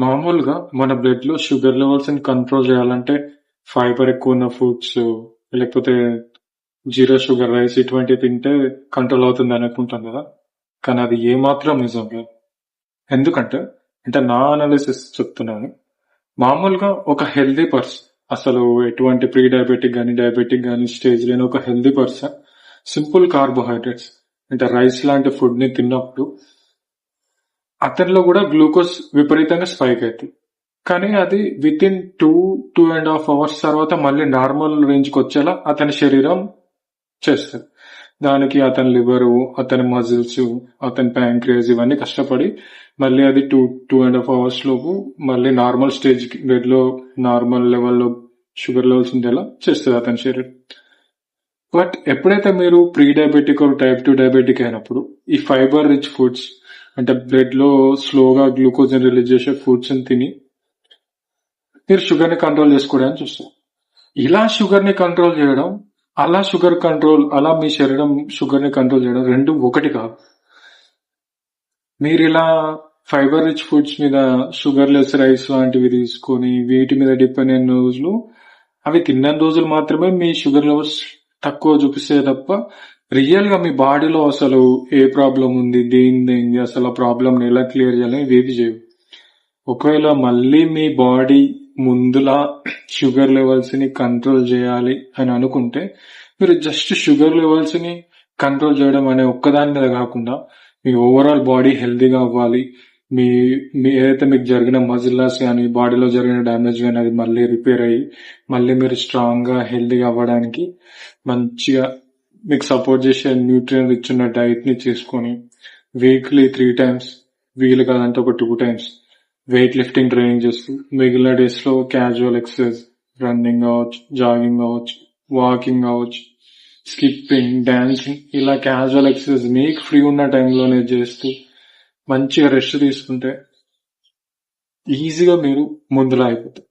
మామూలుగా మన బ్లడ్ లో షుగర్ లెవెల్స్ ని కంట్రోల్ చేయాలంటే ఫైబర్ ఎక్కువ ఉన్న ఫుడ్స్ లేకపోతే జీరో షుగర్ రైస్ ఇటువంటివి తింటే కంట్రోల్ అవుతుంది అనుకుంటాం కదా. కానీ అది ఏమాత్రం నిజం లేదు. ఎందుకంటే అంటే నా అనాలిసిస్ చెప్తున్నాను. మామూలుగా ఒక హెల్దీ పర్సన్, అసలు ఎటువంటి ప్రీ డయాబెటిక్ కానీ డయాబెటిక్ కానీ స్టేజ్ లేని ఒక హెల్దీ పర్సన్ సింపుల్ కార్బోహైడ్రేట్స్ అంటే రైస్ లాంటి ఫుడ్ ని తిన్నప్పుడు అతనిలో కూడా గ్లూకోజ్ విపరీతంగా స్పైక్ అవుతుంది. కానీ అది విత్ ఇన్ 2.5 అవర్స్ తర్వాత మళ్ళీ నార్మల్ రేంజ్ కి వచ్చేలా అతని శరీరం చేస్తుంది. దానికి అతని లివరు, అతని మజిల్స్, అతని ప్యాంక్రియాస్ ఇవన్నీ కష్టపడి మళ్ళీ అది 2.5 అవర్స్ లోపు మళ్ళీ నార్మల్ స్టేజ్ కి బ్లడ్ లో నార్మల్ లెవెల్లో షుగర్ లెవెల్స్ ఉండేలా చేస్తుంది అతని శరీరం. బట్ ఎప్పుడైతే మీరు ప్రీ డయాబెటిక్ టైప్ 2 డయాబెటిక్ అయినప్పుడు ఈ ఫైబర్ రిచ్ ఫుడ్స్ అంటే బ్లడ్ లో స్లోగా గ్లూకోజ్ రిలీజ్ చేసే ఫుడ్స్ తిని మీరు షుగర్ ని కంట్రోల్ చేసుకోవడానికి చూస్తారు. ఇలా షుగర్ ని కంట్రోల్ చేయడం, అలా మీ శరీరం షుగర్ ని కంట్రోల్ చేయడం రెండు ఒకటి కాదు. మీరు ఇలా ఫైబర్ రిచ్ ఫుడ్స్ మీద షుగర్ లెస్ రైస్ లాంటివి తీసుకొని వీటి మీద డిపెండ్ అయిన రోజులు, అవి తిన్న రోజులు మాత్రమే మీ షుగర్ లెవెల్స్ తక్కువ చూపిస్తే తప్ప రియల్ గా మీ బాడీలో అసలు ఏ ప్రాబ్లం ఉంది, దేనిది అసలు ఆ ప్రాబ్లం ని ఎలా క్లియర్ చేయాలని ఇవేవి చేయవు. ఒకవేళ మళ్ళీ మీ బాడీ ముందులా షుగర్ లెవెల్స్ ని కంట్రోల్ చేయాలి అని అనుకుంటే మీరు జస్ట్ షుగర్ లెవెల్స్ ని కంట్రోల్ చేయడం అనే ఒక్కదాని మీద కాకుండా మీ ఓవరాల్ బాడీ హెల్దీగా అవ్వాలి, మీ ఏదైతే మీకు జరిగిన మజిల్ లాస్ కానీ బాడీలో జరిగిన డ్యామేజ్ కానీ అది మళ్ళీ రిపేర్ అయ్యి మళ్ళీ మీరు స్ట్రాంగ్ గా హెల్దీగా అవ్వడానికి మంచిగా మీకు సపోర్ట్ చేసే న్యూట్రియన్ రిచ్ ఉన్న డైట్ ని చేసుకొని వీక్లీ 3 times, వీలు కాదంటే ఒక 2 times వెయిట్ లిఫ్టింగ్ ట్రైనింగ్ చేస్తూ మిగిలిన డేస్ లో క్యాజువల్ ఎక్సర్సైజ్, రన్నింగ్ అవ్వచ్చు, జాగింగ్ అవ్వచ్చు, వాకింగ్ అవ్వచ్చు, స్కిప్పింగ్, డాన్సింగ్, ఇలా క్యాజువల్ ఎక్సర్సైజ్ మీకు ఫ్రీ ఉన్న టైంలోనే చేస్తూ మంచిగా రెస్ట్ తీసుకుంటే ఈజీగా మీరు ముందులా అయిపోతారు.